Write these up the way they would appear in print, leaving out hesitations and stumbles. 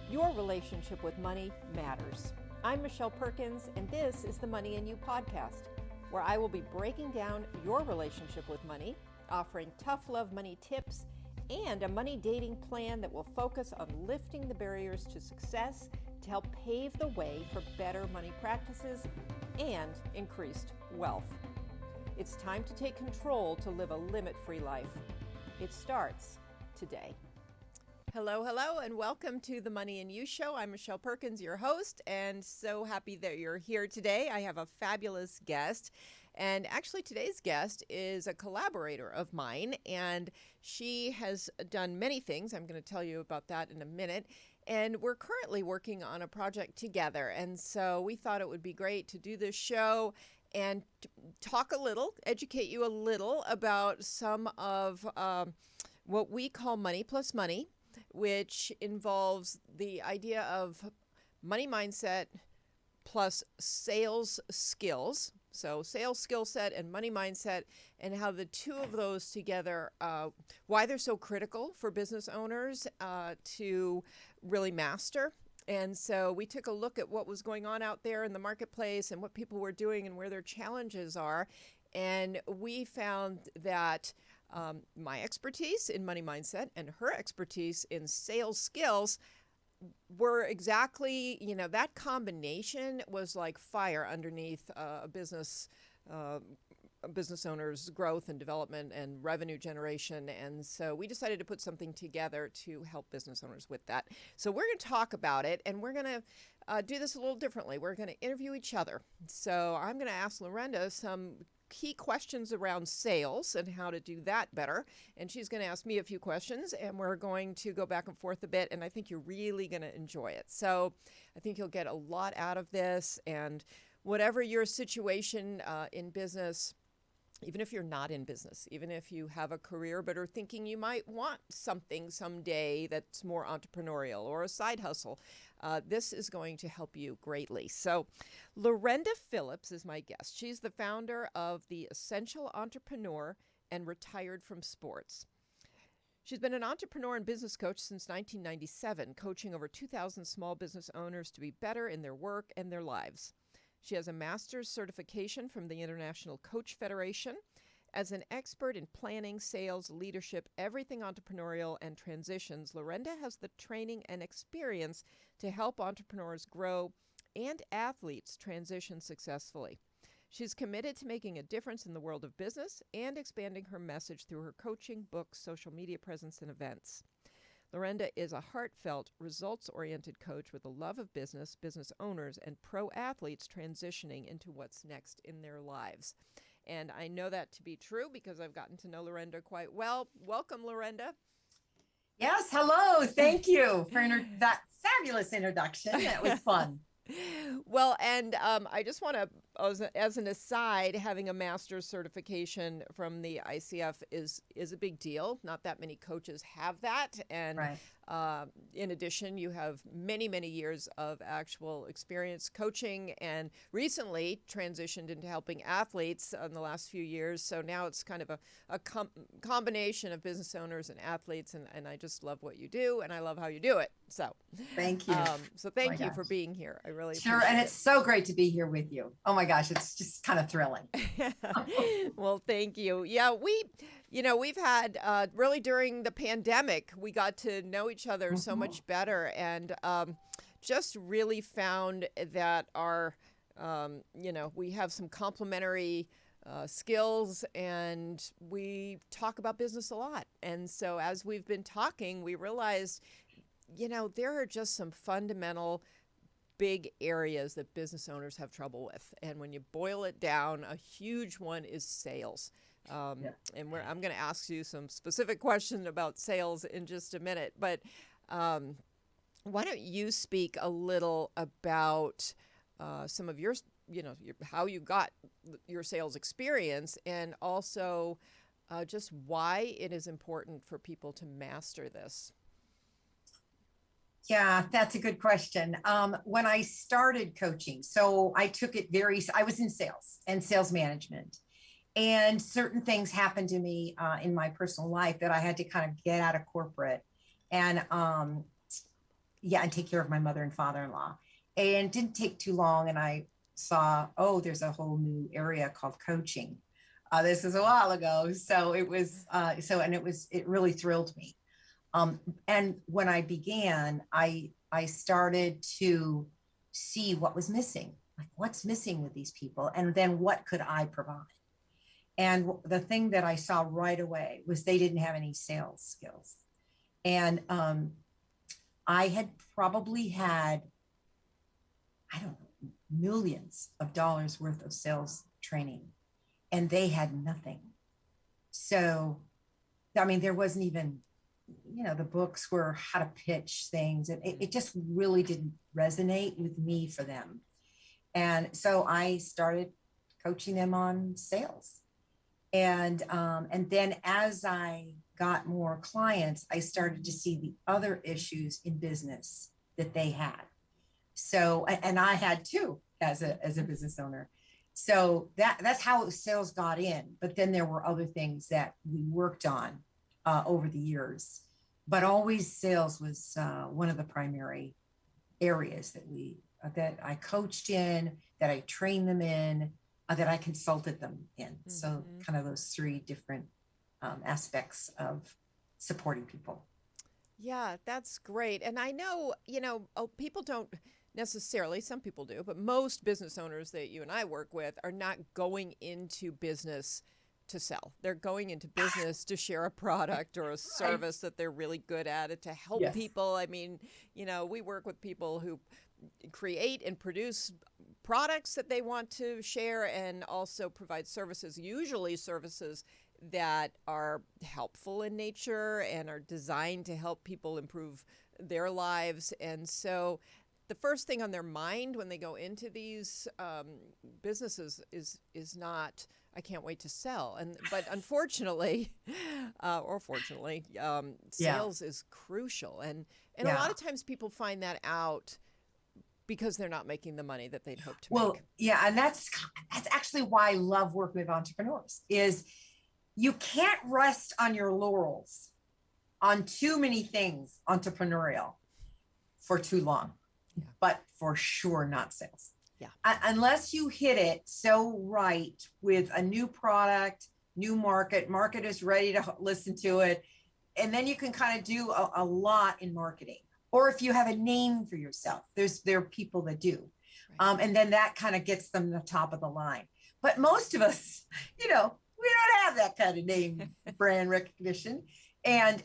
Your relationship with money matters. I'm Michelle Perkins, and this is the Money and You podcast, where I will be breaking down your relationship with money, offering tough love money tips, and a money dating plan that will focus on lifting the barriers to success to help pave the way for better money practices and increased wealth. It's time to take control to live a limit-free life. It starts today. Hello, and welcome to the Money and You Show. I'm Michelle Perkins, your host, and so happy that you're here today. I have a fabulous guest, and actually today's guest is a collaborator of mine, and she has done many things. I'm going to tell you about that in a minute, and we're currently working on a project together, and so we thought it would be great to do this show and talk a little, educate you a little about some of what we call Money Plus Money, which involves the idea of money mindset plus sales skills. So sales skill set and money mindset, and how the two of those together, why they're so critical for business owners to really master. And so we took a look at what was going on out there in the marketplace and what people were doing and where their challenges are. And we found that my expertise in money mindset and her expertise in sales skills were exactly, that combination was like fire underneath a business owner's growth and development and revenue generation. And so we decided to put something together to help business owners with that. So we're going to talk about it, and we're going to do this a little differently. We're going to interview each other. So I'm going to ask Lorenda some key questions around sales and how to do that better. And she's going to ask me a few questions, and we're going to go back and forth a bit. And I think you're really going to enjoy it. So I think you'll get a lot out of this. And whatever your situation in business, even if you're not in business, even if you have a career but are thinking you might want something someday that's more entrepreneurial or a side hustle, this is going to help you greatly. So Lorenda Phillips is my guest. She's the founder of The Essential Entrepreneur and retired from sports. She's been an entrepreneur and business coach since 1997, coaching over 2,000 small business owners to be better in their work and their lives. She has a master's certification from the International Coach Federation. As an expert in planning, sales, leadership, everything entrepreneurial, and transitions, Lorenda has the training and experience to help entrepreneurs grow and athletes transition successfully. She's committed to making a difference in the world of business and expanding her message through her coaching, books, social media presence, and events. Lorenda is a heartfelt, results-oriented coach with a love of business, business owners, and pro athletes transitioning into what's next in their lives. And I know that to be true because I've gotten to know Lorenda quite well. Welcome, Lorenda. Yes, hello. Thank you for that fabulous introduction. That was fun. Well, and I just want to, as an aside, having a master's certification from the ICF is a big deal. Not that many coaches have that. And Right. In addition, you have many, many years of actual experience coaching, and recently transitioned into helping athletes in the last few years. So now it's kind of a combination of business owners and athletes, and I just love what you do, and I love how you do it. So Thank you. So thank you for being here. I really Sure. appreciate And it. it's so great to be here with you. Oh my gosh, it's just kind of thrilling. Well, thank you. Yeah, we've had really during the pandemic, we got to know each other so much better, and just really found that our, we have some complementary skills, and we talk about business a lot. And so as we've been talking, we realized, there are just some fundamental big areas that business owners have trouble with. And when you boil it down, a huge one is sales. And I'm going to ask you some specific questions about sales in just a minute. But why don't you speak a little about some of your, how you got your sales experience, and also just why it is important for people to master this? Yeah, that's a good question. When I started coaching, so I took it I was in sales and sales management, and certain things happened to me in my personal life that I had to kind of get out of corporate and yeah, and take care of my mother and father-in-law. And it didn't take too long. And I saw, oh, there's a whole new area called coaching. This is a while ago. So it was, it really thrilled me. And when I began, I started to see what was missing, like what's missing with these people, and then what could I provide? And the thing that I saw right away was they didn't have any sales skills. And I had probably had, I don't know, millions of dollars worth of sales training, and they had nothing. So, I mean, there wasn't even, the books were how to pitch things. And it just really didn't resonate with me for them. And so I started coaching them on sales. And then as I got more clients, I started to see the other issues in business that they had. So, and I had too, as a business owner. So that's how sales got in. But then there were other things that we worked on over the years. But always sales was one of the primary areas that I coached in, that I trained them in, that I consulted them in. Mm-hmm. So kind of those three different aspects of supporting people. Yeah, that's great. And I know, people don't necessarily, some people do, but most business owners that you and I work with are not going into business to sell. They're going into business to share a product or a service that they're really good at, it to help people. I mean, we work with people who create and produce products that they want to share, and also provide services, usually services that are helpful in nature and are designed to help people improve their lives. And so the first thing on their mind when they go into these businesses is not, I can't wait to sell. But unfortunately, or fortunately, sales is crucial. And a lot of times people find that out because they're not making the money that they'd hoped to make. Well, yeah, and that's actually why I love working with entrepreneurs. Is you can't rest on your laurels on too many things entrepreneurial for too long, but for sure not sales. Yeah. Unless you hit it so right with a new product, new market is ready to listen to it. And then you can kind of do a lot in marketing. Or if you have a name for yourself, there are people that do. Right. And then that kind of gets them the top of the line. But most of us, we don't have that kind of name brand recognition. And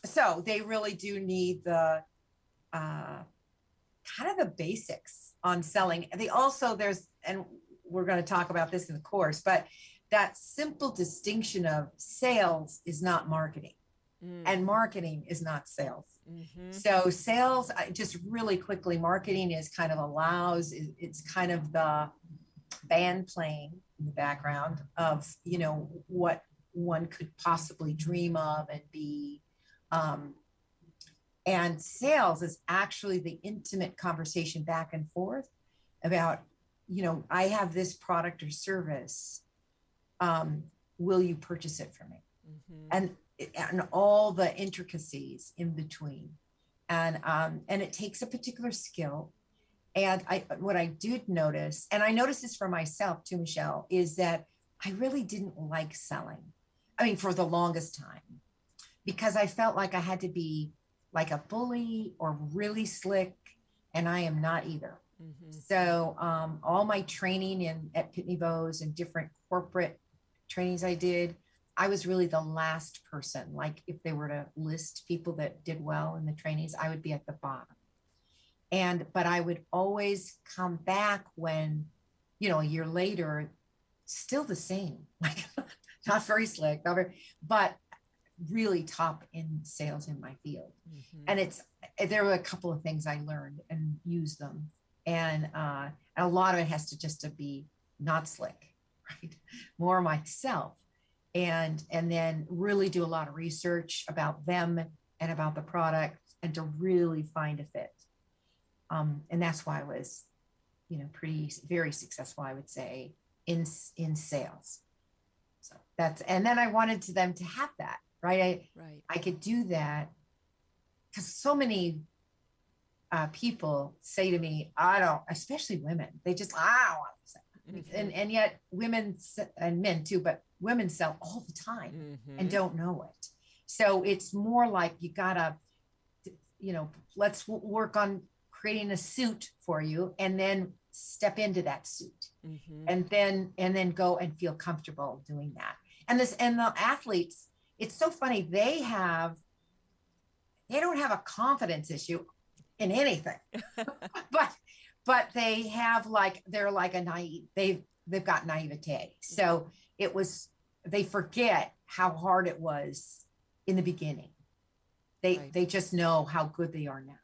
so they really do need the kind of the basics on selling. They also, and we're going to talk about this in the course, but that simple distinction of sales is not marketing and marketing is not sales. Mm-hmm. So sales, just really quickly, marketing is kind of it's kind of the band playing in the background of, what one could possibly dream of and be. And sales is actually the intimate conversation back and forth about, I have this product or service. Will you purchase it from me? Mm-hmm. And all the intricacies in between. And it takes a particular skill. And what I did notice, and I noticed this for myself too, Michelle, is that I really didn't like selling. I mean, for the longest time, because I felt like I had to be like a bully or really slick, and I am not either. Mm-hmm. So all my training at Pitney Bowes and different corporate trainings I did, I was really the last person. Like if they were to list people that did well in the trainings, I would be at the bottom. But I would always come back when, a year later, still the same, like not very slick, but really top in sales in my field. Mm-hmm. And there were a couple of things I learned and used them. And a lot of it has to be not slick, right? More myself. And then really do a lot of research about them and about the product, and to really find a fit. And that's why I was, very successful, I would say, in sales. So and then I wanted them to have that, right? I could do that because so many people say to me, I don't, especially women, they just, I don't want to sell. And yet women and men too, but women sell all the time and don't know it. So it's more like you gotta, let's work on creating a suit for you and then step into that suit and then go and feel comfortable doing that. And the athletes, it's so funny. They don't have a confidence issue in anything, but they have they're like a naive, they've got naivete. So they forget how hard it was in the beginning. They just know how good they are now.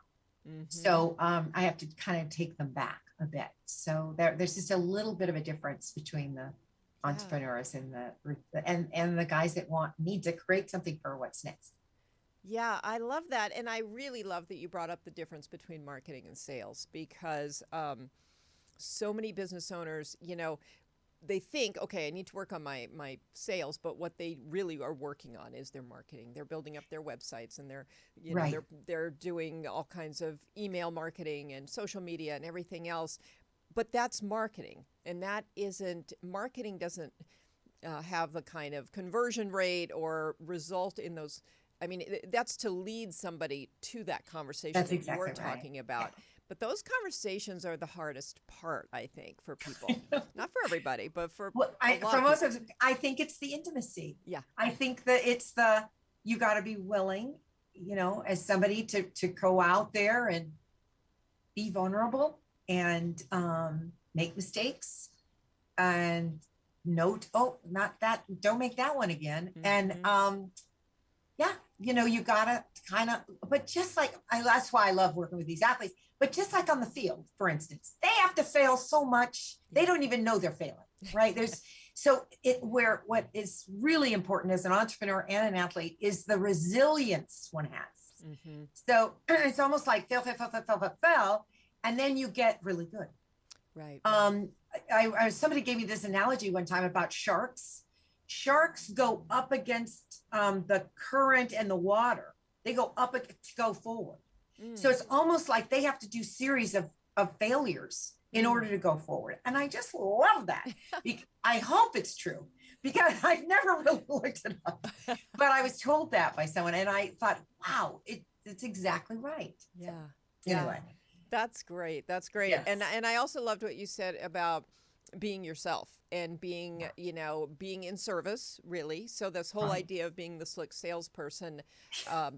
So I have to kind of take them back a bit. So there's just a little bit of a difference between the entrepreneurs and the guys that need to create something for what's next. Yeah, I love that. And I really love that you brought up the difference between marketing and sales, because so many business owners, they think, okay, I need to work on my sales, but what they really are working on is their marketing. They're building up their websites, and they're doing all kinds of email marketing and social media and everything else. But that's marketing, and marketing doesn't have the kind of conversion rate or result in those. I mean, that's to lead somebody to that conversation that's that exactly you're talking about. Yeah. But those conversations are the hardest part, I think, for people. Not for everybody, but for most of them, I think it's the intimacy. Yeah. I think that it's you got to be willing, as somebody to go out there and be vulnerable and make mistakes and note, not that, don't make that one again. And you gotta kind of, but just like, that's why I love working with these athletes, but just like on the field, for instance, they have to fail so much, they don't even know they're failing, right? What is really important as an entrepreneur and an athlete is the resilience one has. So it's almost like fail, and then you get really good. Right. Somebody gave me this analogy one time about sharks. Sharks go up against the current and the water. They go up to go forward. So it's almost like they have to do series of failures in order to go forward. And I just love that. I hope it's true, because I've never really looked it up. But I was told that by someone, and I thought, wow, it's exactly right. Yeah. So, anyway. That's great. That's great. Yes. And I also loved what you said about being yourself and being, being in service, really. So this whole idea of being the slick salesperson,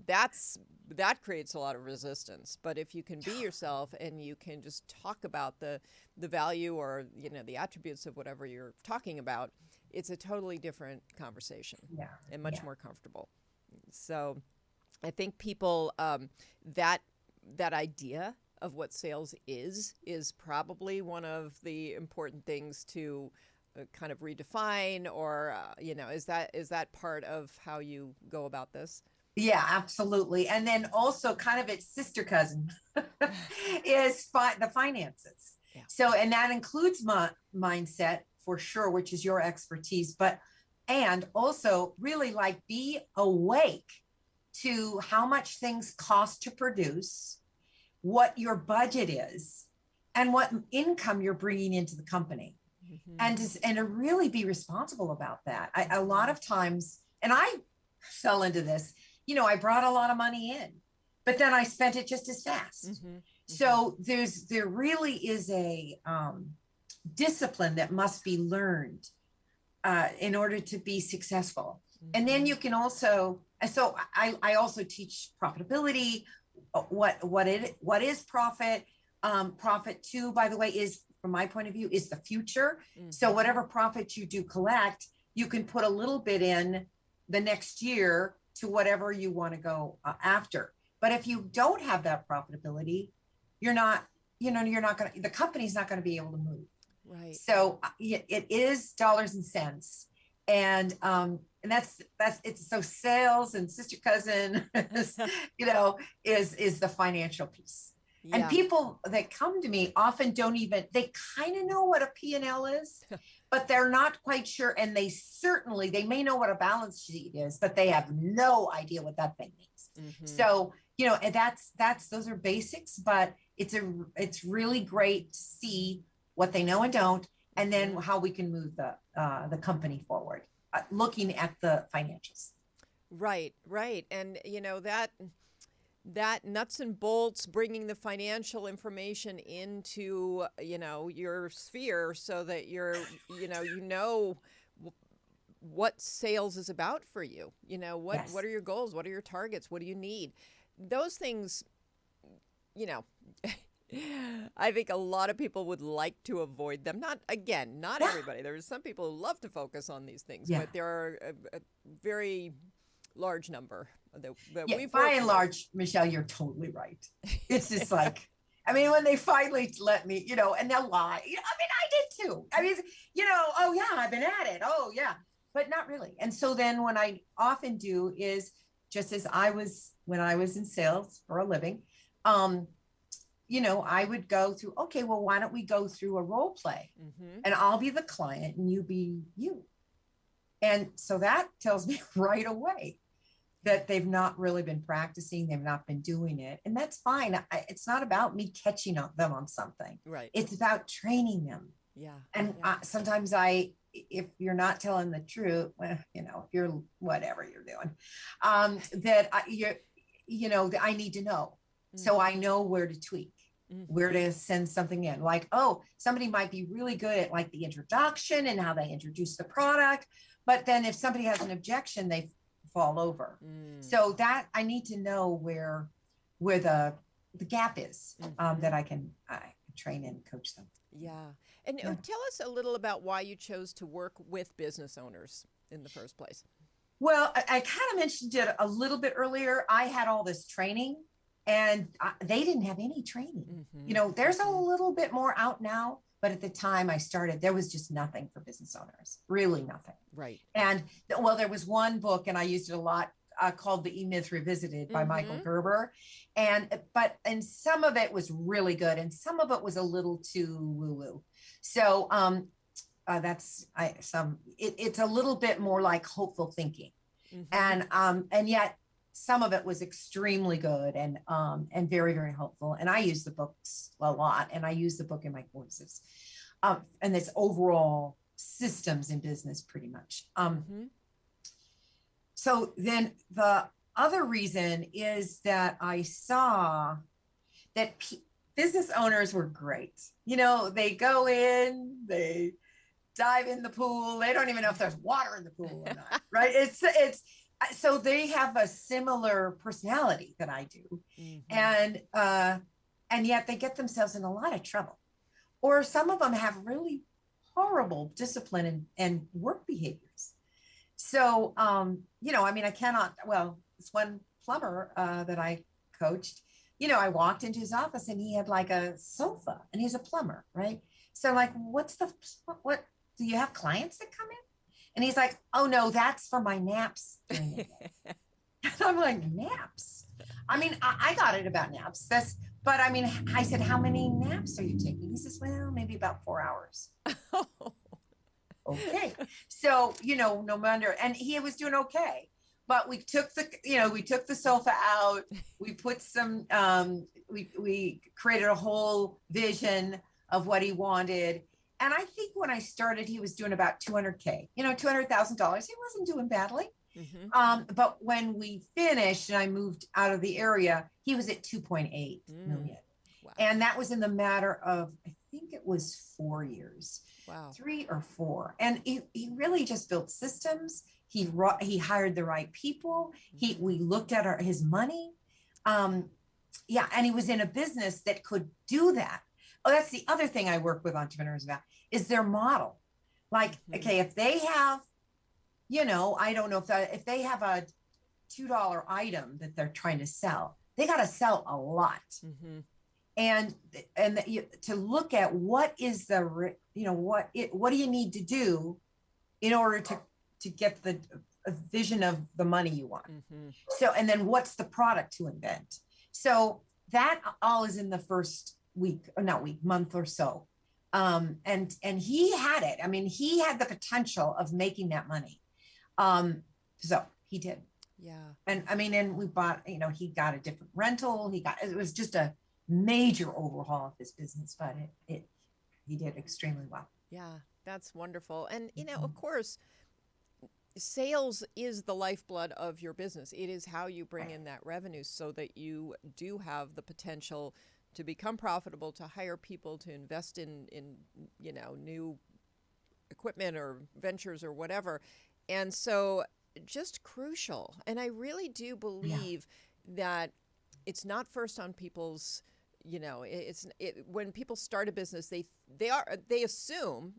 that creates a lot of resistance. But if you can be yourself and you can just talk about the value or, the attributes of whatever you're talking about, it's a totally different conversation and much more comfortable. So I think people, that idea of what sales is probably one of the important things to kind of redefine, or is that part of how you go about this? Yeah, absolutely. And then also kind of its sister cousin is the finances. Yeah. So, and that includes mindset for sure, which is your expertise, and also really be awake to how much things cost to produce, what your budget is, and what income you're bringing into the company, and to really be responsible about that. A lot of times, and I fell into this, I brought a lot of money in, but then I spent it just as fast. So there really is a discipline that must be learned in order to be successful. And then you can also, so I also teach profitability. What is profit? Profit too, by the way, is, from my point of view, is the future. So whatever profit you do collect, you can put a little bit in the next year to whatever you want to go after. But if you don't have that profitability, the company's not going to be able to move. Right. So it is dollars and cents. And that's it's, so sales and sister cousin is, is the financial piece. Yeah. And people that come to me often they kind of know what a P&L is, but they're not quite sure. And they may know what a balance sheet is, but they have no idea what that thing means. So and those are basics, but it's really great to see what they know and don't, and then how we can move the company forward, looking at the financials. Right, right. And that nuts and bolts, bringing the financial information into, your sphere so that what sales is about for you. Yes. What are your goals? What are your targets? What do you need? Those things, I think a lot of people would like to avoid them. Not Yeah. everybody. There's some people who love to focus on these things, Yeah. but there are a very large number that Yeah, we've by worked and with. large, Michelle, you're totally right. It's just like, when they finally let me, and they'll lie. I did too. Oh yeah, I've been at it. Oh yeah, but not really. And so then what I often do is, just as when I was in sales for a living, I would go through, okay, well, why don't we go through a role play, and I'll be the client and you be you. And so that tells me right away that they've not really been practicing, they've not been doing it. And that's fine. It's not about me catching them on something. Right. It's about training them. Yeah. And sometimes if you're not telling the truth, well, if you're whatever you're doing, I need to know. So I know where to tweak, where to send something in. Like, oh, somebody might be really good at like the introduction and how they introduce the product. But then if somebody has an objection, they fall over. So that I need to know where the gap is, that I can train and coach them. Yeah. And tell us a little about why you chose to work with business owners in the first place. Well, I kind of mentioned it a little bit earlier. I had all this training and they didn't have any training. There's a little bit more out now, but at the time I started, there was just nothing for business owners, really nothing. Right. And there was one book, and I used it a lot, called The E-Myth Revisited by Michael Gerber. And some of it was really good, and some of it was a little too woo-woo. So it's a little bit more like hopeful thinking. And yet some of it was extremely good and very, very helpful. And I use the books a lot, and I use the book in my courses. And this overall systems in business, pretty much. So then the other reason is that I saw that business owners were great. They go in, they dive in the pool. They don't even know if there's water in the pool or not, right? It's so they have a similar personality that I do. And yet they get themselves in a lot of trouble. Or some of them have really horrible discipline and work behaviors. So, I cannot, this one plumber that I coached, I walked into his office and he had like a sofa, and he's a plumber, right? So like, what do you have clients that come in? And he's like, oh no, that's for my naps during the day. And I'm like, naps? I got it about naps. But I said, how many naps are you taking? He says, well, maybe about 4 hours. Okay. So, no wonder. And he was doing okay. But we took the sofa out. We put some, we created a whole vision of what he wanted. And I think when I started, he was doing about $200K, $200,000. He wasn't doing badly. But when we finished and I moved out of the area, he was at 2.8 million. Wow. And that was in the matter of, I think it was 4 years. Wow. 3 or 4. And he really just built systems. He hired the right people. We looked at his money. And he was in a business that could do that. Oh, that's the other thing I work with entrepreneurs about, is their model. Like, okay, if they have, I don't know if they have a $2 item that they're trying to sell, they got to sell a lot. And to look at what is what do you need to do in order to get the vision of the money you want. So, and then what's the product to invent? So that all is in the first month or so. And he had it. He had the potential of making that money. So he did. And I mean, and we bought, he got a different rental. It was just a major overhaul of his business, but he did extremely well. Yeah, that's wonderful. And, Mm-hmm. of course, sales is the lifeblood of your business. It is how you bring in that revenue so that you do have the potential to become profitable, to hire people, to invest in new equipment or ventures or whatever. And so just crucial. And I really do Yeah. believe that it's not first on people's, when people start a business, they assume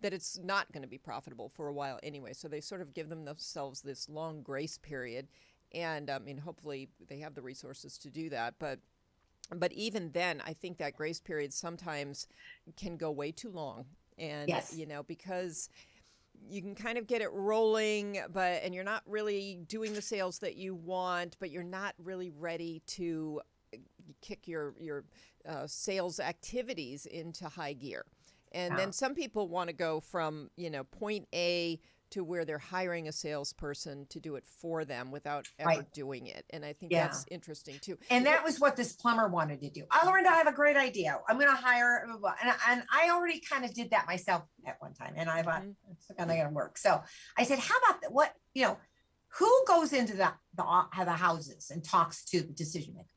that it's not going to be profitable for a while anyway. So they sort of give themselves this long grace period. And hopefully they have the resources to do that. But even then, I think that grace period sometimes can go way too long. And, Yes. Because you can kind of get it rolling, and you're not really doing the sales that you want, but you're not really ready to kick your sales activities into high gear. And then some people want to go from, point A to where they're hiring a salesperson to do it for them without ever doing it. And I think that's interesting too. And that was what this plumber wanted to do. Oh, Lorenda, I have a great idea. I'm going to hire, blah, blah, blah. And I already kind of did that myself at one time. And I thought, it's not going to work. So I said, how about who goes into the houses and talks to the decision maker?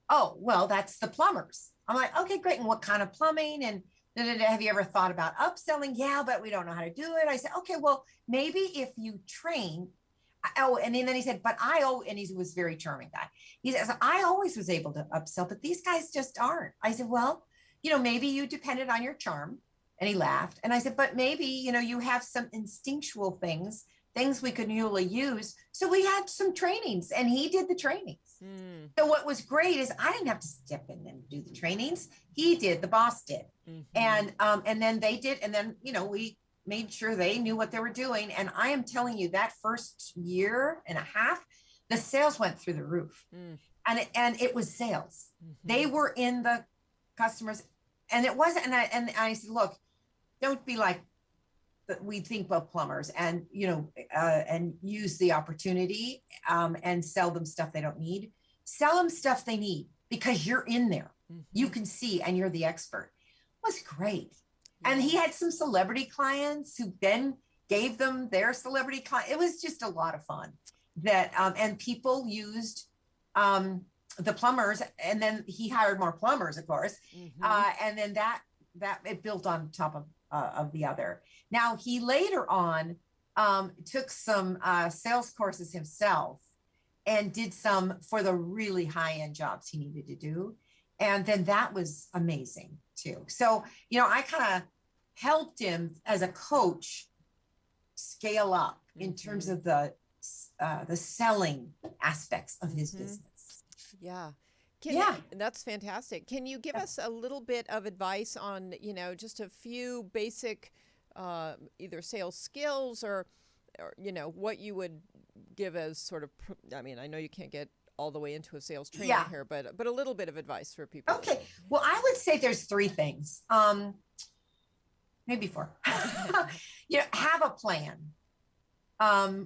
Oh, well, that's the plumbers. I'm like, okay, great. And what kind of plumbing? And have you ever thought about upselling? Yeah, but we don't know how to do it. I said, okay, well, maybe if you train. Oh, and then he said, and he was a very charming guy. He says, I always was able to upsell, but these guys just aren't. I said, well, maybe you depended on your charm. And he laughed. And I said, but maybe, you have some instinctual things we could newly use. So we had some trainings and he did the trainings. So what was great is I didn't have to step in and do the trainings. He did, the boss did. And then they did. And then, we made sure they knew what they were doing. And I am telling you that first year and a half, the sales went through the roof. And it was sales. They were in the customers and it wasn't. And I said, look, don't be like, we think about plumbers and, and use the opportunity and sell them stuff they don't need. Sell them stuff they need because you're in there. You can see and you're the expert. It was great. And he had some celebrity clients who then gave them their celebrity client. It was just a lot of fun and people used the plumbers and then he hired more plumbers, of course. And then that it built on top of the other. Now he later on took some sales courses himself and did some for the really high-end jobs he needed to do. And then that was amazing too. So, I kind of helped him as a coach scale up in terms of the selling aspects of his business. Yeah. That's fantastic. Can you give us a little bit of advice on, just a few basic either sales skills or what you would give as sort of, I know you can't get all the way into a sales training here, but a little bit of advice for people. Okay. Well, I would say there's 3 things, maybe 4. Have a plan.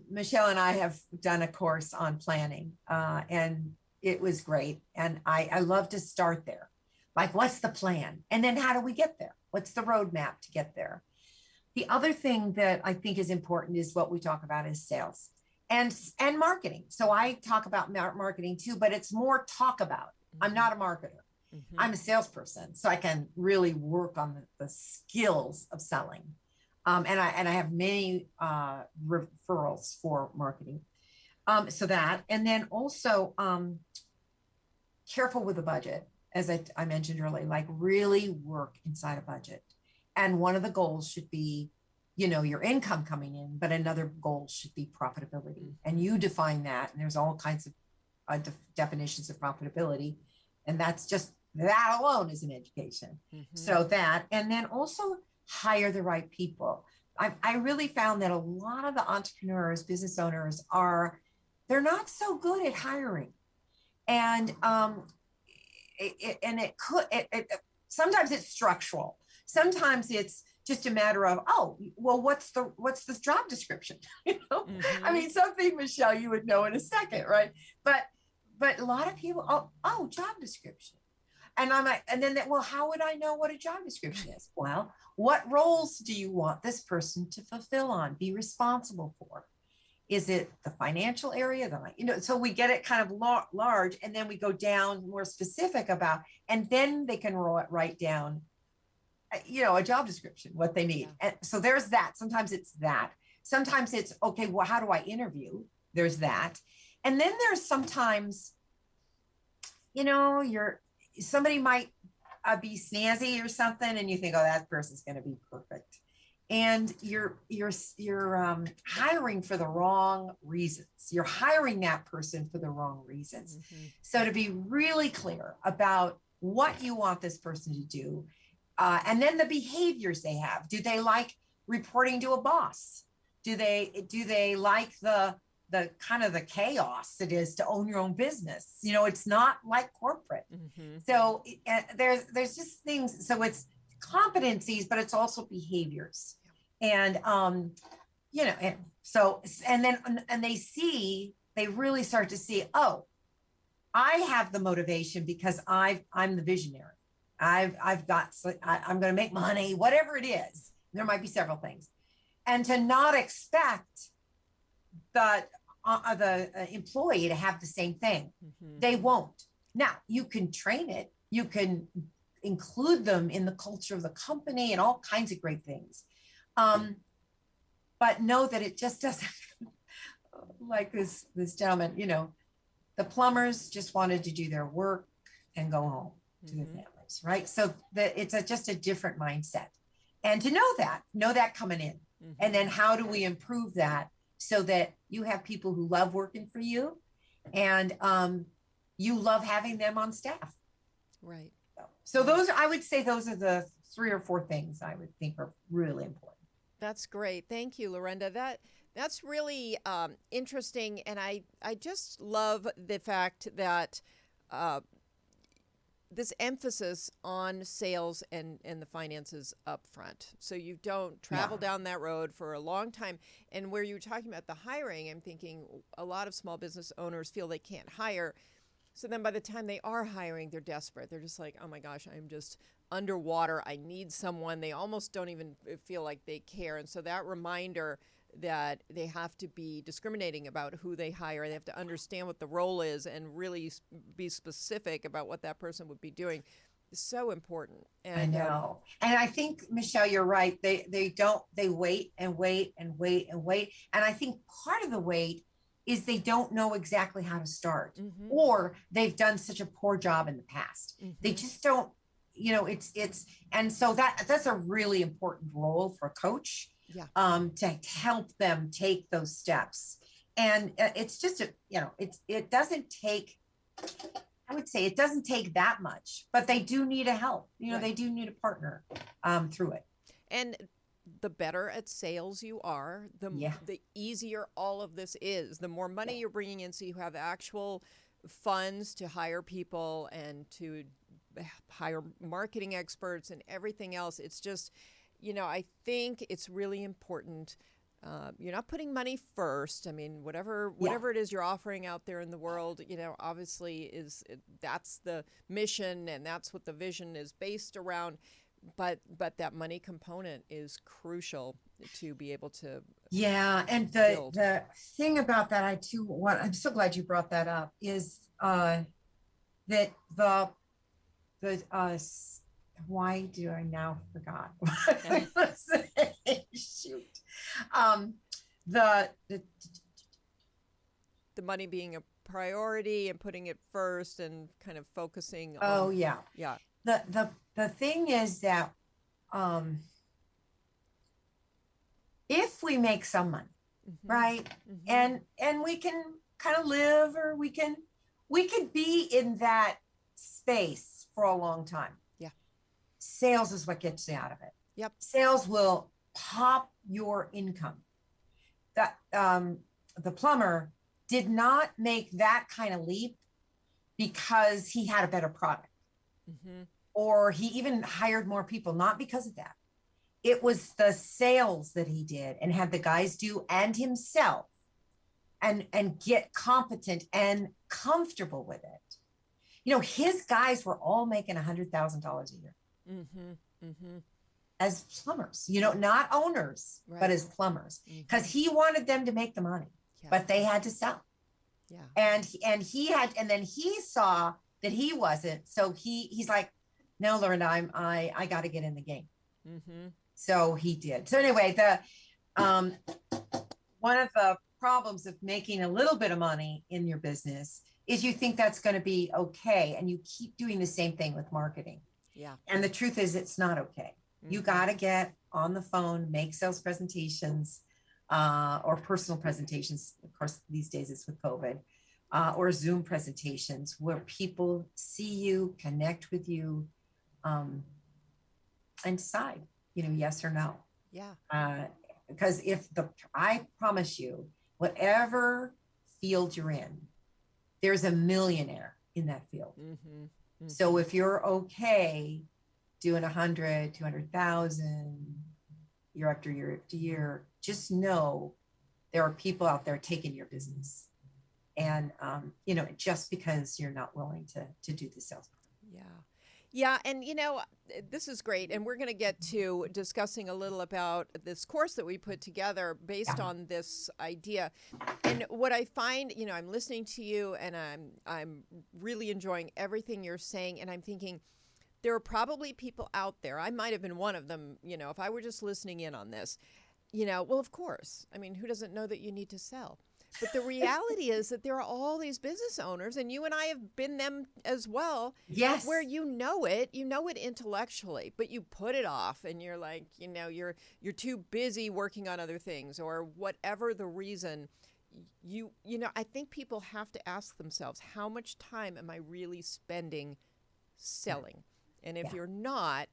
Michelle and I have done a course on planning and it was great. And I love to start there. Like, what's the plan? And then how do we get there? What's the roadmap to get there? The other thing that I think is important is what we talk about is sales and marketing. So I talk about marketing too, but it's more talk about. I'm not a marketer. I'm a salesperson. So I can really work on the skills of selling. And I have many referrals for marketing. So that, and then also careful with the budget. As I mentioned earlier, like really work inside a budget. And one of the goals should be, your income coming in, but another goal should be profitability. And you define that. And there's all kinds of definitions of profitability. And that's just, that alone is an education. So that, and then also hire the right people. I really found that a lot of the entrepreneurs, business owners they're not so good at hiring. And sometimes it's structural. Sometimes it's, just a matter of, oh, well, what's the job description? I mean, something, Michelle, you would know in a second, right? But a lot of people, oh, job description. And I'm like, and then, well, how would I know what a job description is? Well, what roles do you want this person to fulfill on, be responsible for? Is it the financial area? So we get it kind of large, and then we go down more specific about, and then they can write down, a job description, what they need. Yeah. And so there's that. Sometimes it's that. Sometimes it's, okay, well, how do I interview? There's that. And then there's sometimes, somebody might be snazzy or something, and you think, oh, that person's going to be perfect. And you're hiring for the wrong reasons. You're hiring that person for the wrong reasons. Mm-hmm. So to be really clear about what you want this person to do, and then the behaviors they have. Do they like reporting to a boss? Do they like the kind of the chaos it is to own your own business? It's not like corporate. Mm-hmm. So there's just things. So it's competencies, but it's also behaviors. And, and they really start to see, oh, I have the motivation because I'm the visionary. I'm going to make money, whatever it is. There might be several things. And to not expect the employee to have the same thing. Mm-hmm. They won't. Now, you can train it. You can include them in the culture of the company and all kinds of great things. But know that it just doesn't, like this gentleman, the plumbers just wanted to do their work and go home to their families, right? So it's just a different mindset. And to know that coming in. Mm-hmm. And then how do we improve that so that you have people who love working for you and you love having them on staff. Right. So I would say those are the 3 or 4 things I would think are really important. That's great. Thank you, Lorenda. That's really interesting. And I just love the fact that this emphasis on sales and the finances up front. So you don't travel down that road for a long time. And where you were talking about the hiring, I'm thinking a lot of small business owners feel they can't hire. So then by the time they are hiring, they're desperate. They're just like, oh my gosh, I'm just underwater. I need someone. They almost don't even feel like they care. And so that reminder that they have to be discriminating about who they hire. They have to understand what the role is and really be specific about what that person would be doing is so important. And I know. And I think, Michelle, you're right. They wait and wait and wait and wait. And I think part of the wait is they don't know exactly how to start, mm-hmm. or they've done such a poor job in the past. Mm-hmm. They just don't, and so that's a really important role for a coach. Yeah. To help them take those steps. And it's just, it doesn't take, I would say it doesn't take that much, but they do need a help. Right. They do need a partner through it. And the better at sales you are, the easier all of this is. The more money you're bringing in, so you have actual funds to hire people and to hire marketing experts and everything else. It's just, I think it's really important. You're not putting money first. I mean, whatever it is you're offering out there in the world, obviously that's the mission and that's what the vision is based around. But that money component is crucial to be able to. Yeah, and the thing about that, I'm so glad you brought that up, is that the why do I now forgot? Shoot. The money being a priority and putting it first and kind of focusing on. Oh yeah. Yeah. The thing is that if we make some money, mm-hmm. right? Mm-hmm. And we can kind of live, or we can be in that space for a long time. Yeah. Sales is what gets you out of it. Yep. Sales will pop your income. That the plumber did not make that kind of leap because he had a better product. Mm-hmm. Or he even hired more people, not because of that. it was the sales that he did and had the guys do and himself and get competent and comfortable with it. His guys were all making $100,000 a year as plumbers, not owners, but as plumbers, because he wanted them to make the money, but they had to sell. Yeah. And then he saw that he wasn't. So he's like, no, Lorenda, I got to get in the game. So he did. So anyway, one of the problems of making a little bit of money in your business is you think that's going to be okay. And you keep doing the same thing with marketing. Yeah. And the truth is it's not okay. You got to get on the phone, make sales presentations, or personal presentations. Of course, these days it's with COVID, or Zoom presentations where people see you, connect with you, and decide, yes or no. Yeah. Because I promise you, whatever field you're in, there's a millionaire in that field. So if you're okay doing 100, 200,000 year after year after year, just know there are people out there taking your business. And, just because you're not willing to do the sales. Yeah. Yeah. And, this is great. And we're going to get to discussing a little about this course that we put together based on this idea. And what I find, I'm listening to you and I'm really enjoying everything you're saying. And I'm thinking there are probably people out there. I might have been one of them, if I were just listening in on this, well, of course. I mean, who doesn't know that you need to sell? But the reality is that there are all these business owners, and you and I have been them as well. Yes. Where you know it intellectually, but you put it off, and you're like, you're too busy working on other things, or whatever the reason. I think people have to ask themselves, how much time am I really spending selling? And if you're not,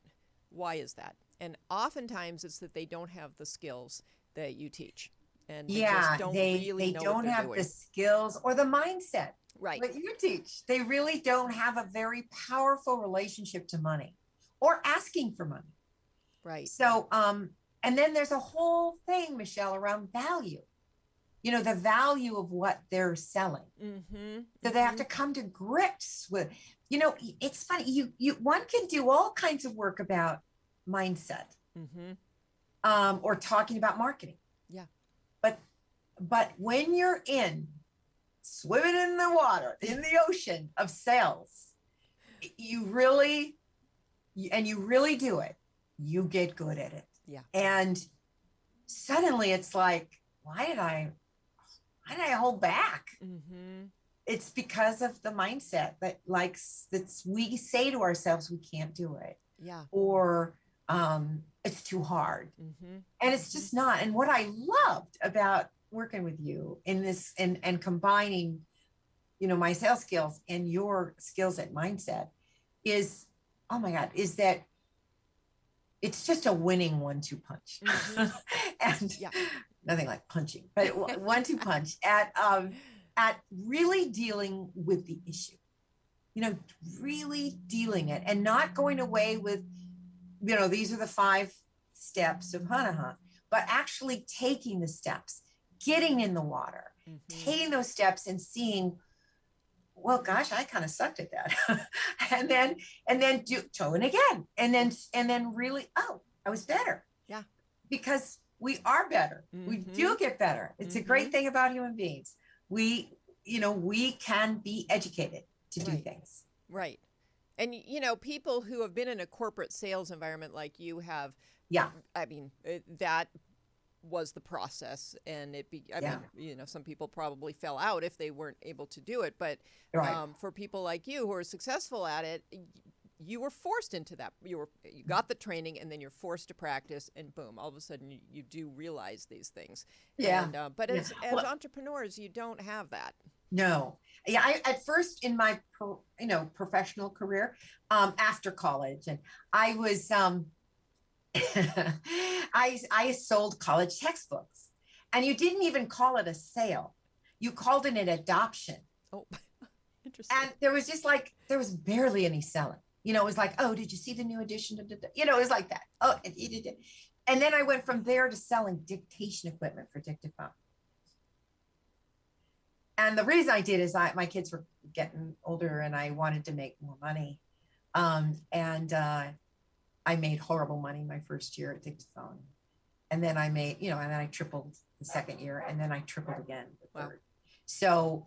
why is that? And oftentimes it's that they don't have the skills that you teach. And they just don't really know don't what they're have doing. the skills or the mindset. Right. What you teach. They really don't have a very powerful relationship to money or asking for money. Right. So, and then there's a whole thing, Michelle, around value. The value of what they're selling. So they have to come to grips with, it's funny. One can do all kinds of work about mindset, or talking about marketing. Yeah. But when you're swimming in the water, in the ocean of sales, you really do it, you get good at it. Yeah. And suddenly it's like, why did I hold back? It's because of the mindset that we say to ourselves, we can't do it. Yeah. Or it's too hard. And it's just not. And what I loved about working with you in this and combining, my sales skills and your skills at mindset is, oh my God, is that it's just a winning 1-2 punch. And nothing like punching, but 1-2 punch at really dealing with the issue, really dealing it and not going away with, these are the 5 steps of Hanahan, but actually taking the steps, getting in the water, taking those steps and seeing, well, gosh, I kind of sucked at that. and then towing again. And then really, I was better. Yeah. Because we are better. We do get better. It's a great thing about human beings. We can be educated to do things. Right. And, people who have been in a corporate sales environment like you have, I mean, that was the process. And I mean, some people probably fell out if they weren't able to do it. But for people like you who are successful at it, you were forced into that. You got the training, and then you're forced to practice, and boom, all of a sudden you do realize these things. Yeah. And, but as entrepreneurs, you don't have that. No. Yeah. I at first in my professional career, after college, and I was I sold college textbooks, and you didn't even call it a sale. You called it an adoption. Oh, interesting. And there was barely any selling. It was like, oh, did you see the new edition? It was like that. Oh, you did it. And then I went from there to selling dictation equipment for dictaphone. And the reason I did is my kids were getting older and I wanted to make more money. And I made horrible money my first year at dictaphone. And then I made, and then I tripled the second year, and then I tripled again the third. So,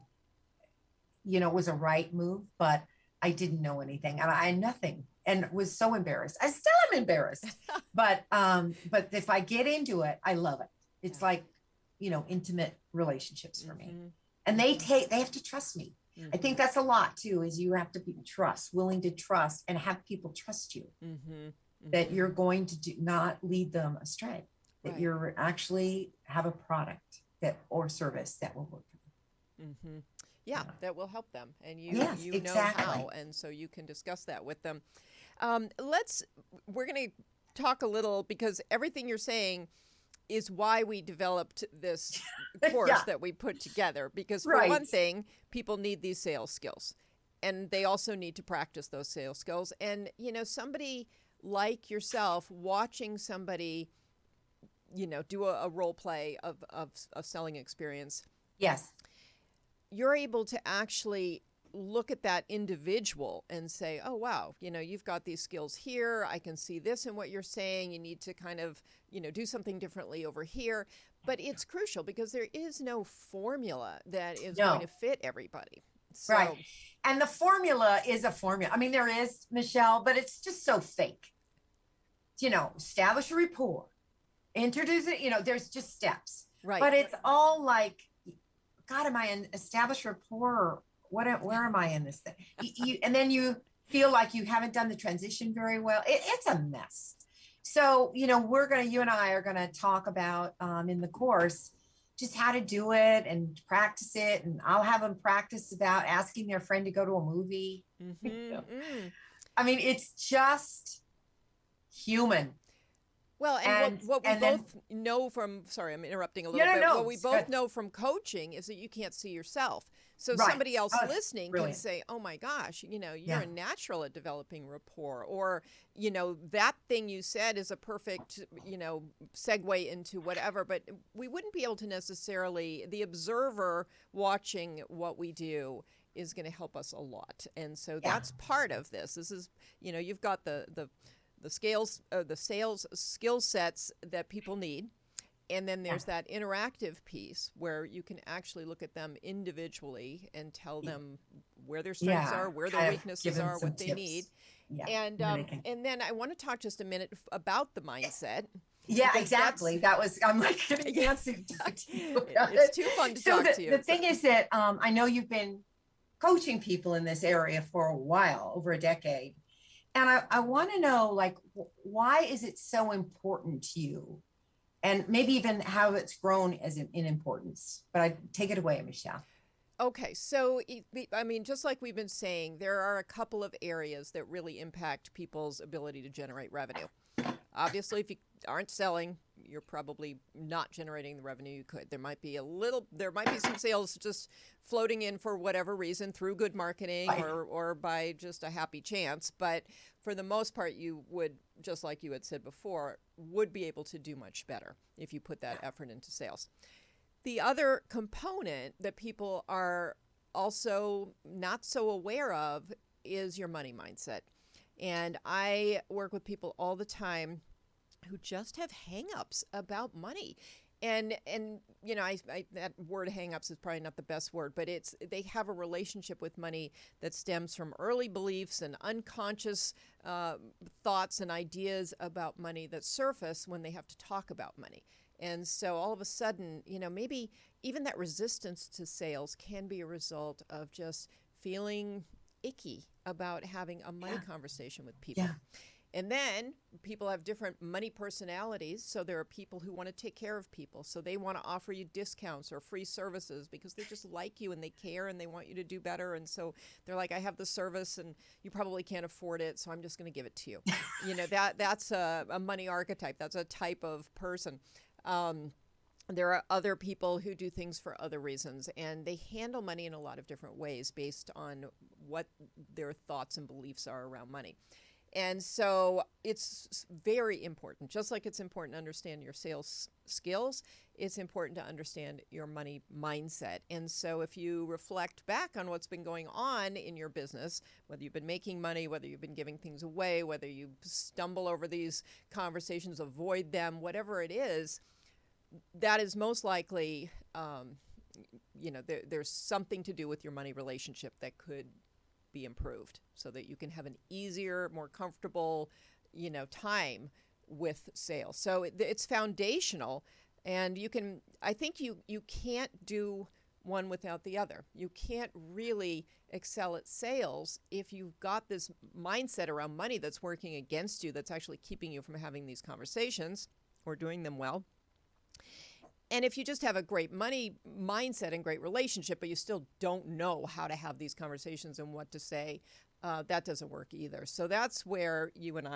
it was a right move, but I didn't know anything and I had nothing and was so embarrassed. I still am embarrassed, but if I get into it, I love it. It's like, intimate relationships for me. And they have to trust me. I think that's a lot too, is you have to be willing to trust and have people trust you that you're going to not lead them astray, that you're actually have a product or service that will work for them. Yeah, that will help them, and you exactly. know how, and so you can discuss that with them. We're going to talk a little, because everything you're saying is why we developed this course that we put together, because for one thing, people need these sales skills, and they also need to practice those sales skills. And somebody like yourself watching somebody do a role play of selling experience, you're able to actually look at that individual and say, oh, wow, you've got these skills here. I can see this in what you're saying. You need to kind of, do something differently over here. But it's crucial because there is no formula that is going to fit everybody. So, right. And the formula is a formula. I mean, there is, Michelle, but it's just so fake. Establish a rapport, introduce it, there's just steps. Right. But it's all like, God, am I in established rapport? Where am I in this thing? And then you feel like you haven't done the transition very well. It's a mess. So, you and I are going to talk about in the course, just how to do it and practice it. And I'll have them practice about asking their friend to go to a movie. I mean, it's just human. Well, and what we both know from, sorry, I'm interrupting a little bit. What we both know from coaching is that you can't see yourself. So somebody else listening can say, oh my gosh, you're a natural at developing rapport, or, that thing you said is a perfect, segue into whatever, but we wouldn't be able to necessarily, the observer watching what we do is going to help us a lot. And so that's part of this. This is, you've got the sales skill sets that people need. And then there's that interactive piece where you can actually look at them individually and tell them where their strengths are, where their weaknesses are, what they need. And then I want to talk just a minute about the mindset. Yeah, exactly. I'm like, I can't talk to you. It's too fun to talk to you. The thing is that I know you've been coaching people in this area for a while, over a decade. And I want to know, like, why is it so important to you? And maybe even how it's grown as in importance. But I take it away, Michelle. Okay, so I mean, just like we've been saying, there are a couple of areas that really impact people's ability to generate revenue. Obviously, if you aren't selling, you're probably not generating the revenue you could. There might be some sales just floating in for whatever reason through good marketing or by just a happy chance. But for the most part, you would, just like you had said before, would be able to do much better if you put that effort into sales. The other component that people are also not so aware of is your money mindset. And I work with people all the time who just have hangups about money. And that word hangups is probably not the best word, but they have a relationship with money that stems from early beliefs and unconscious thoughts and ideas about money that surface when they have to talk about money. And so all of a sudden, maybe even that resistance to sales can be a result of just feeling icky about having a money conversation with people. And then people have different money personalities. So there are people who want to take care of people. So they want to offer you discounts or free services because they just like you and they care and they want you to do better. And so they're like, I have the service and you probably can't afford it, so I'm just going to give it to you. That's a money archetype. That's a type of person. There are other people who do things for other reasons, and they handle money in a lot of different ways based on what their thoughts and beliefs are around money. And so it's very important, just like it's important to understand your sales skills, it's important to understand your money mindset. And so if you reflect back on what's been going on in your business, whether you've been making money, whether you've been giving things away, whether you stumble over these conversations, avoid them, whatever it is, that is most likely, there's something to do with your money relationship that could be improved so that you can have an easier, more comfortable, time with sales. So it's foundational, and I think you can't do one without the other. You can't really excel at sales if you've got this mindset around money that's working against you, that's actually keeping you from having these conversations or doing them well. And if you just have a great money mindset and great relationship, but you still don't know how to have these conversations and what to say, that doesn't work either. So that's where you and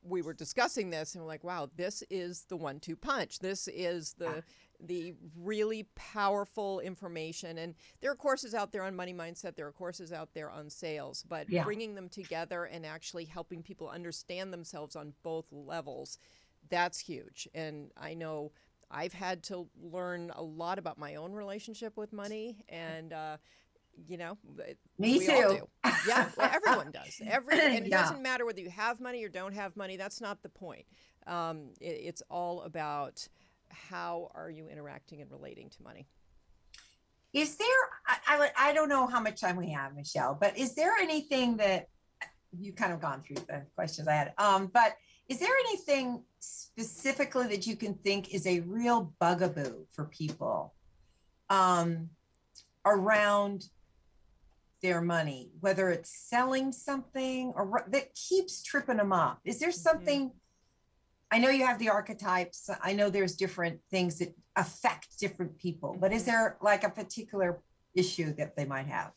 we were discussing this, and we're like, wow, this is the 1-2 punch. This is the really powerful information. And there are courses out there on money mindset. There are courses out there on sales, but bringing them together and actually helping people understand themselves on both levels, that's huge. And I know I've had to learn a lot about my own relationship with money, and Me we too. all do. Yeah, well, everyone does. And it doesn't matter whether you have money or don't have money. That's not the point. It's all about how are you interacting and relating to money. Is there, I don't know how much time we have, Michelle, but is there anything that you kind of gone through the questions I had, but is there anything specifically that you can think is a real bugaboo for people around their money, whether it's selling something or that keeps tripping them up? Is there something? I know you have the archetypes. I know there's different things that affect different people, but is there like a particular issue that they might have?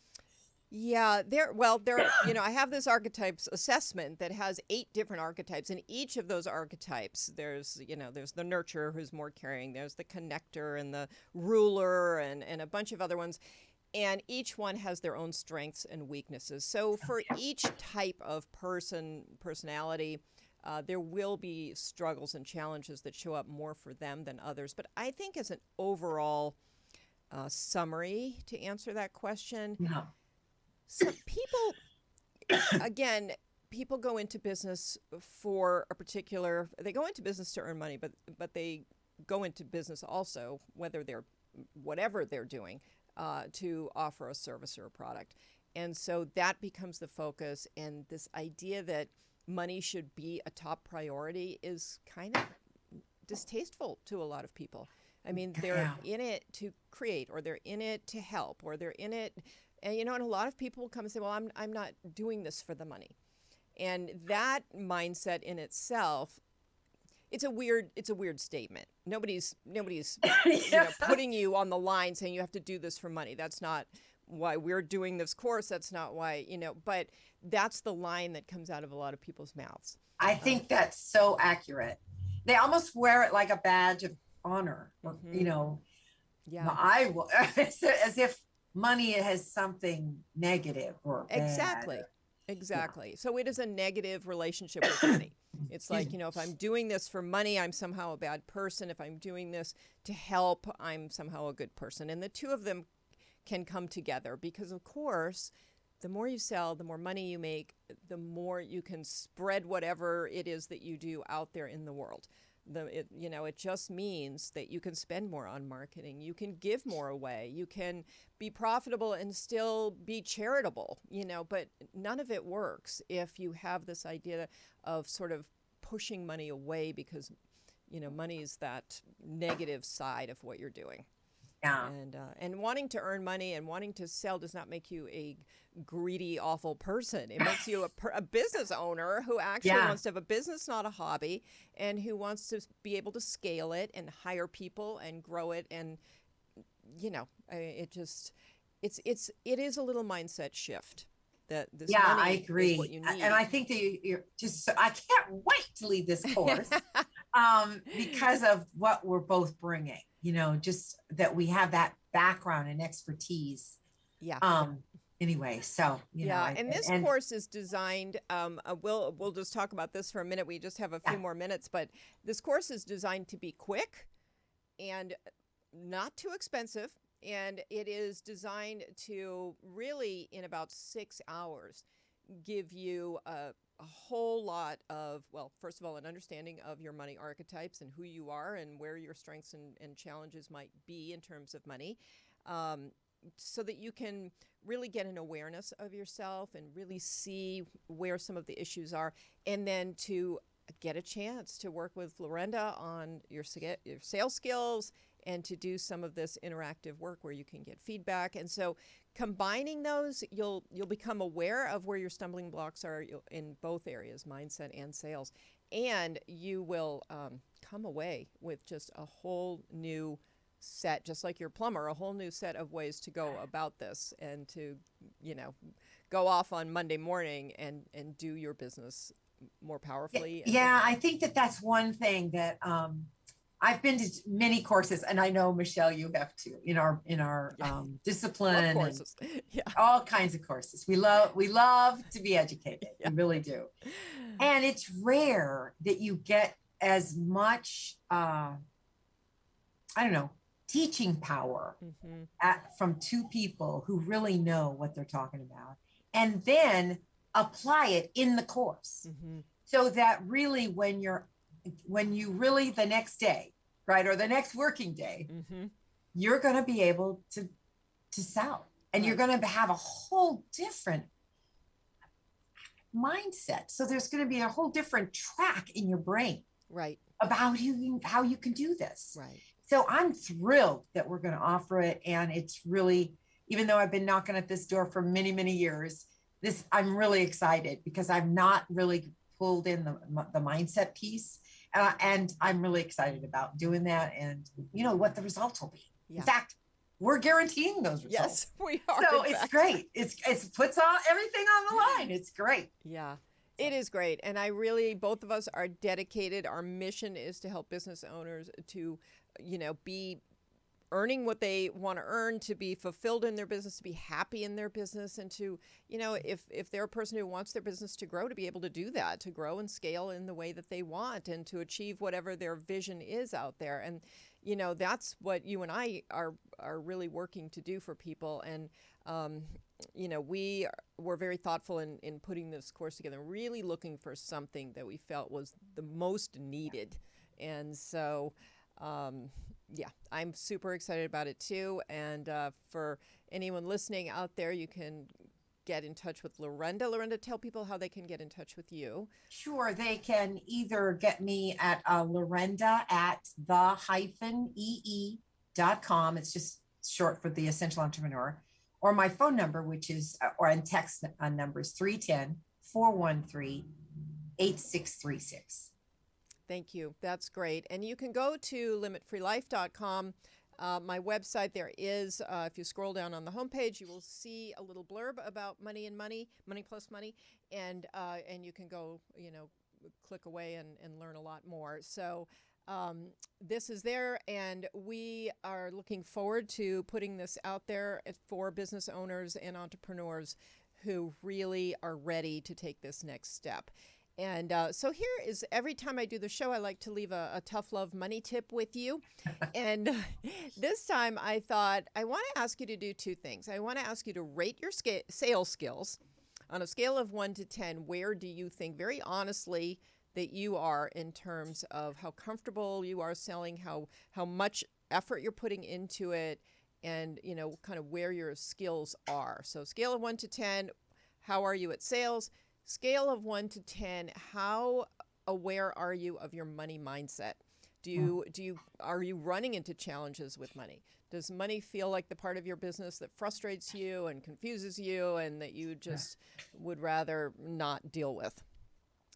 Yeah, I have this archetypes assessment that has 8 different archetypes. And each of those archetypes, there's the nurturer who's more caring, there's the connector and the ruler and a bunch of other ones. And each one has their own strengths and weaknesses. So for each type of personality, there will be struggles and challenges that show up more for them than others. But I think as an overall summary to answer that question, so people go into business for they go into business to earn money, but they go into business also, whatever they're doing, to offer a service or a product. And so that becomes the focus. And this idea that money should be a top priority is kind of distasteful to a lot of people. I mean, they're in it to create, or they're in it to help, or they're in it. And, and a lot of people will come and say, well, I'm not doing this for the money. And that mindset in itself, it's a weird statement. Nobody's putting you on the line saying you have to do this for money. That's not why we're doing this course. That's not why, but that's the line that comes out of a lot of people's mouths. I think that's so accurate. They almost wear it like a badge of honor, I will, as if money has something negative or bad. Exactly. So it is a negative relationship with money. It's like, if I'm doing this for money, I'm somehow a bad person. If I'm doing this to help, I'm somehow a good person. And the two of them can come together because, of course, the more you sell, the more money you make, the more you can spread whatever it is that you do out there in the world. It just means that you can spend more on marketing. You can give more away. You can be profitable and still be charitable, but none of it works if you have this idea of sort of pushing money away because, money is that negative side of what you're doing. Yeah. And wanting to earn money and wanting to sell does not make you a greedy, awful person. It makes you a business owner who actually wants to have a business, not a hobby, and who wants to be able to scale it and hire people and grow it. And, it is a little mindset shift that this money I agree. is what you need. And I think that you're just, I can't wait to leave this course because of what we're both bringing, just that we have that background and expertise. anyway, so, Yeah, and this course is designed, we'll just talk about this for a minute. We just have a few more minutes, but this course is designed to be quick and not too expensive. And it is designed to really, in about 6 hours, give you a whole lot of, well, first of all, an understanding of your money archetypes and who you are and where your strengths and challenges might be in terms of money. So that you can really get an awareness of yourself and really see where some of the issues are, and then to get a chance to work with Lorenda on your sales skills and to do some of this interactive work where you can get feedback. And so combining those, you'll become aware of where your stumbling blocks are in both areas, mindset and sales, and you will come away with just a whole new set, just like your plumber, a whole new set of ways to go about this and to, go off on Monday morning and do your business more powerfully. Yeah, I think that's one thing that I've been to many courses, and I know, Michelle, you have too, in our discipline, courses. Yeah. All kinds of courses. We love to be educated. Yeah. We really do. And it's rare that you get as much, teaching power from two people who really know what they're talking about, and then apply it in the course. So that really, when you really the next day, right, or the next working day, you're going to be able to sell, and you're going to have a whole different mindset. So there's going to be a whole different track in your brain, right, about how you can do this. Right. So I'm thrilled that we're going to offer it. And it's really, even though I've been knocking at this door for many, many years, I'm really excited because I've not really pulled in the mindset piece. And I'm really excited about doing that and what the results will be. Yeah. In fact, we're guaranteeing those results. Yes, we are. So it's great. It puts everything on the line. It's great. Yeah. It is great. And both of us are dedicated. Our mission is to help business owners to, be earning what they want to earn, to be fulfilled in their business, to be happy in their business, and to, if they're a person who wants their business to grow, to be able to do that, to grow and scale in the way that they want and to achieve whatever their vision is out there. And, that's what you and I are really working to do for people. And, we were very thoughtful in putting this course together, really looking for something that we felt was the most needed. And so, I'm super excited about it too. And for anyone listening out there, you can get in touch with Lorenda. Lorenda, tell people how they can get in touch with you. Sure. They can either get me at Lorenda at the-ee.com. It's just short for the Essential Entrepreneur. Or my phone number, which is, and text number is 310-413-8636. Thank you. That's great. And you can go to limitfreelife.com. My website there is, if you scroll down on the homepage, you will see a little blurb about money plus money. And you can go, click away and learn a lot more. So this is there, and we are looking forward to putting this out there for business owners and entrepreneurs who really are ready to take this next step. And so here is, every time I do the show, I like to leave a tough love money tip with you. And this time I thought I want to ask you to do two things. I want to ask you to rate your sales skills on a scale of 1 to 10. Where do you think, very honestly, that you are in terms of how comfortable you are selling, how much effort you're putting into it, and, kind of where your skills are. So scale of 1 to 10, how are you at sales? Scale of 1 to 10, how aware are you of your money mindset? Are you running into challenges with money? Does money feel like the part of your business that frustrates you and confuses you and that you just would rather not deal with?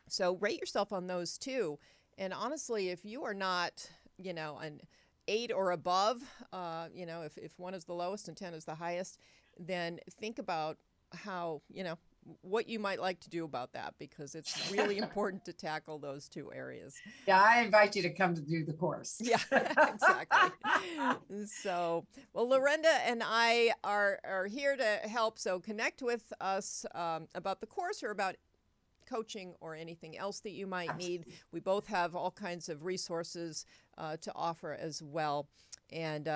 So rate yourself on those two. And honestly, if you are not, an 8 or above, if 1 is the lowest and 10 is the highest, then think about how, what you might like to do about that, because it's really important to tackle those two areas. Yeah, I invite you to come to do the course. Yeah, exactly. So, well, Lorenda and I are here to help. So connect with us about the course or about coaching or anything else that you might need. We both have all kinds of resources to offer as well. And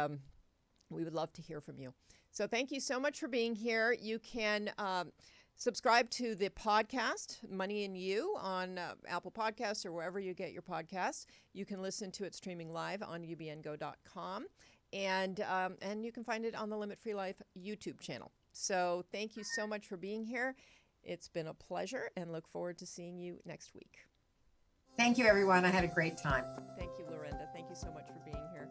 we would love to hear from you. So thank you so much for being here. You can subscribe to the podcast, Money and You, on Apple Podcasts or wherever you get your podcasts. You can listen to it streaming live on ubngo.com. And you can find it on the Limit Free Life YouTube channel. So thank you so much for being here. It's been a pleasure, and look forward to seeing you next week. Thank you, everyone. I had a great time. Thank you, Lorenda. Thank you so much for being here.